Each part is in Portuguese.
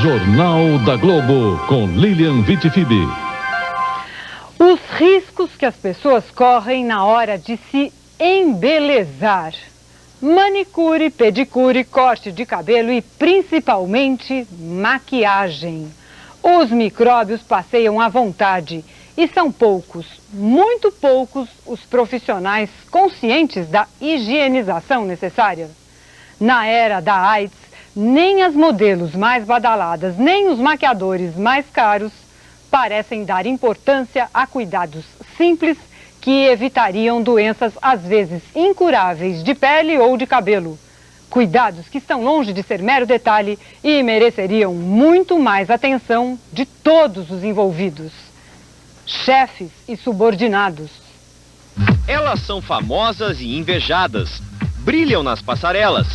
Jornal da Globo, com Lilian Vitifibbi. Os riscos que as pessoas correm na hora de se embelezar. Manicure, pedicure, corte de cabelo e principalmente maquiagem. Os micróbios passeiam à vontade e são poucos, muito poucos, os profissionais conscientes da higienização necessária. Na era da AIDS, nem as modelos mais badaladas, nem os maquiadores mais caros parecem dar importância a cuidados simples que evitariam doenças às vezes incuráveis de pele ou de cabelo. Cuidados que estão longe de ser mero detalhe e mereceriam muito mais atenção de todos os envolvidos. Chefes e subordinados. Elas são famosas e invejadas, brilham nas passarelas.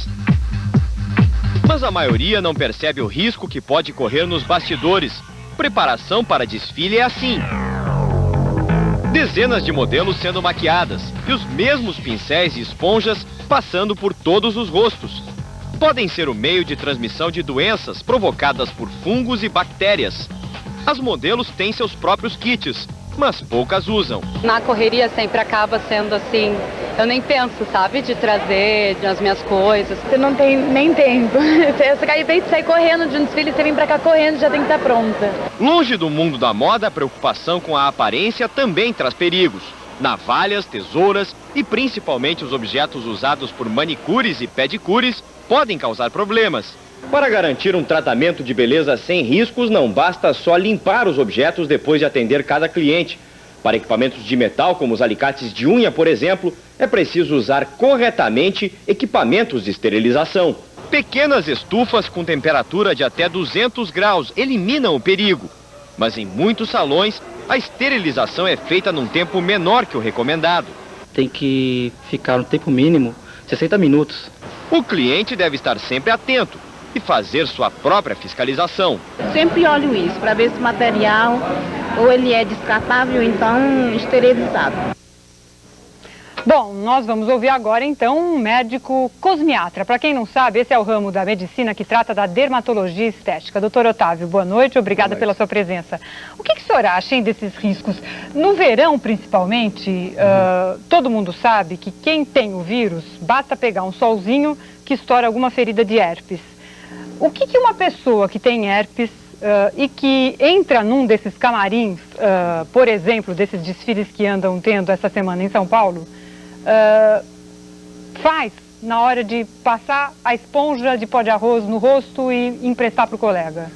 Mas a maioria não percebe o risco que pode correr nos bastidores. Preparação para desfile é assim. Dezenas de modelos sendo maquiadas e os mesmos pincéis e esponjas passando por todos os rostos. Podem ser o meio de transmissão de doenças provocadas por fungos e bactérias. As modelos têm seus próprios kits, mas poucas usam. Na correria sempre acaba sendo assim, eu nem penso, sabe, de trazer as minhas coisas. Você não tem nem tempo. Você acabei de sair correndo de um desfile, você vem pra cá correndo, já tem que estar pronta. Longe do mundo da moda, a preocupação com a aparência também traz perigos. Navalhas, tesouras e principalmente os objetos usados por manicures e pedicures podem causar problemas. Para garantir um tratamento de beleza sem riscos, não basta só limpar os objetos depois de atender cada cliente. Para equipamentos de metal, como os alicates de unha, por exemplo, é preciso usar corretamente equipamentos de esterilização. Pequenas estufas com temperatura de até 200 graus eliminam o perigo. Mas em muitos salões, a esterilização é feita num tempo menor que o recomendado. Tem que ficar no tempo mínimo, 60 minutos. O cliente deve estar sempre atento e fazer sua própria fiscalização. Sempre olho isso, para ver se o material ou ele é descartável ou então esterilizado. Bom, nós vamos ouvir agora então um médico cosmiatra. Para quem não sabe, esse é o ramo da medicina que trata da dermatologia estética. Doutor Otávio, boa noite, obrigada pela sua presença. O que o senhor acha, hein, desses riscos? No verão, principalmente, todo mundo sabe que quem tem o vírus, basta pegar um solzinho que estoura alguma ferida de herpes. O que uma pessoa que tem herpes e que entra num desses camarins, por exemplo, desses desfiles que andam tendo essa semana em São Paulo, faz na hora de passar a esponja de pó de arroz no rosto e emprestar para o colega?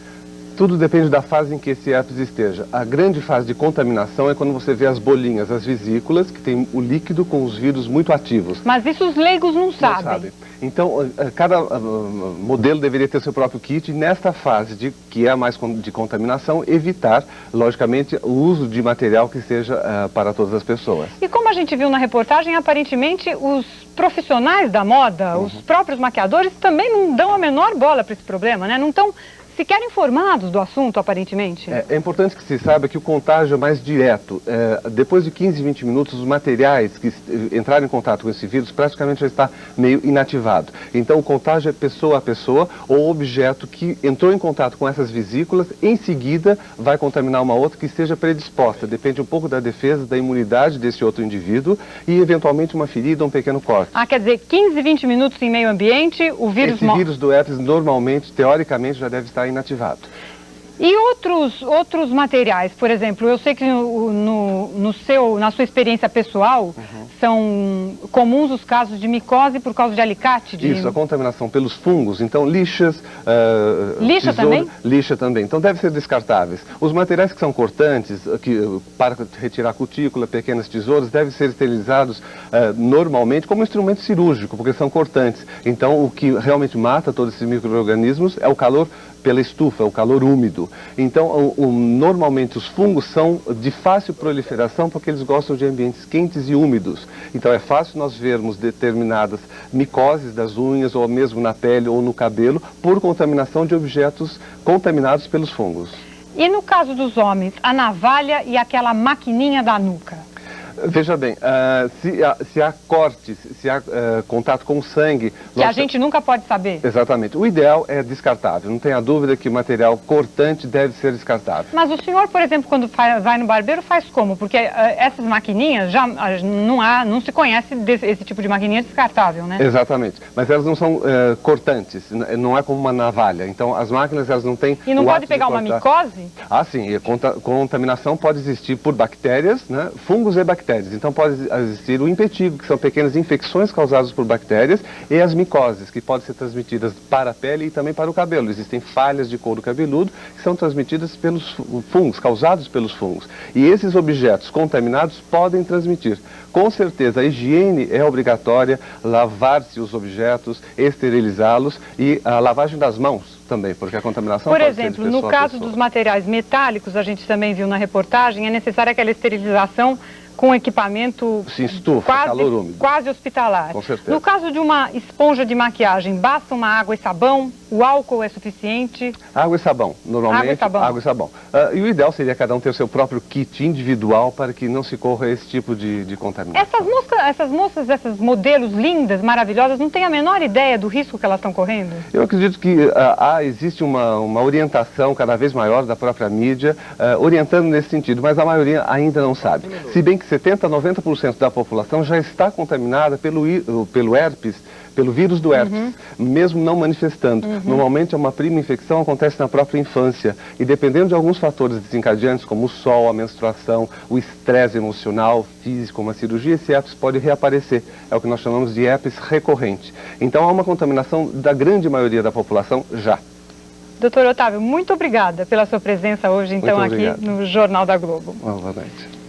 Tudo depende da fase em que esse herpes esteja. A grande fase de contaminação é quando você vê as bolinhas, as vesículas, que tem o líquido com os vírus muito ativos. Mas isso os leigos não sabem. Então, cada modelo deveria ter seu próprio kit e nesta fase, que é a mais de contaminação, evitar, logicamente, o uso de material que seja para todas as pessoas. E como a gente viu na reportagem, aparentemente os profissionais da moda, os próprios maquiadores, também não dão a menor bola para esse problema, né? Não estão sequer informados do assunto, aparentemente. É importante que se saiba que o contágio é mais direto. Depois de 15, 20 minutos, os materiais que entrarem em contato com esse vírus praticamente já está meio inativado. Então, o contágio é pessoa a pessoa ou objeto que entrou em contato com essas vesículas, em seguida vai contaminar uma outra que esteja predisposta. Depende um pouco da defesa, da imunidade desse outro indivíduo e, eventualmente, uma ferida ou um pequeno corte. Ah, quer dizer, 15, 20 minutos em meio ambiente, o vírus... Esse vírus do herpes, normalmente, teoricamente, já deve estar inativado. E outros materiais, por exemplo, eu sei que na sua experiência pessoal, são comuns os casos de micose por causa de alicate? Isso, a contaminação pelos fungos, então lixas... Lixa também? Lixa também, então deve ser descartáveis. Os materiais que são cortantes, para retirar cutícula, pequenas tesouras, devem ser esterilizados normalmente como instrumento cirúrgico, porque são cortantes. Então o que realmente mata todos esses micro-organismos é o calor pela estufa, o calor úmido. Então, normalmente os fungos são de fácil proliferação porque eles gostam de ambientes quentes e úmidos. Então é fácil nós vermos determinadas micoses das unhas ou mesmo na pele ou no cabelo por contaminação de objetos contaminados pelos fungos. E no caso dos homens, a navalha e aquela maquininha da nuca? Veja bem, se há cortes, se há contato com o sangue... Que a gente nunca pode saber. Exatamente. O ideal é descartável. Não tenha dúvida que o material cortante deve ser descartável. Mas o senhor, por exemplo, quando vai no barbeiro, faz como? Porque essas maquininhas, já não se conhece esse tipo de maquininha descartável, né? Exatamente. Mas elas não são cortantes, não é como uma navalha. Então, as máquinas, elas não têm... E não pode pegar uma micose? Ah, sim. E a contaminação pode existir por bactérias, né? Fungos e bactérias. Então pode existir o impetigo, que são pequenas infecções causadas por bactérias, e as micoses, que podem ser transmitidas para a pele e também para o cabelo. Existem falhas de couro cabeludo que são transmitidas pelos fungos, causados pelos fungos. E esses objetos contaminados podem transmitir. Com certeza, a higiene é obrigatória, lavar-se os objetos, esterilizá-los e a lavagem das mãos também, porque a contaminação Por pode exemplo, ser de pessoa no a caso pessoa. dos materiais metálicos, a gente também viu na reportagem, é necessária aquela esterilização com equipamento Se estufa, calor úmido. quase hospitalar. Com certeza. No caso de uma esponja de maquiagem, basta uma água e sabão? O álcool é suficiente? Água e sabão, normalmente Água e sabão. água e sabão. E o ideal seria cada um ter o seu próprio kit individual para que não se corra esse tipo de contaminação. Essas modelos lindas, maravilhosas, não têm a menor ideia do risco que elas estão correndo? Eu acredito que existe uma orientação cada vez maior da própria mídia, orientando nesse sentido, mas a maioria ainda não sabe. Se bem que 70% a 90% da população já está contaminada pelo herpes, pelo vírus do herpes, mesmo não manifestando. Normalmente uma prima infecção acontece na própria infância e dependendo de alguns fatores desencadeantes, como o sol, a menstruação, o estresse emocional, físico, uma cirurgia, esse herpes pode reaparecer. É o que nós chamamos de herpes recorrente. Então há uma contaminação da grande maioria da população já. Doutor Otávio, muito obrigada pela sua presença hoje, então, aqui no Jornal da Globo. Boa noite.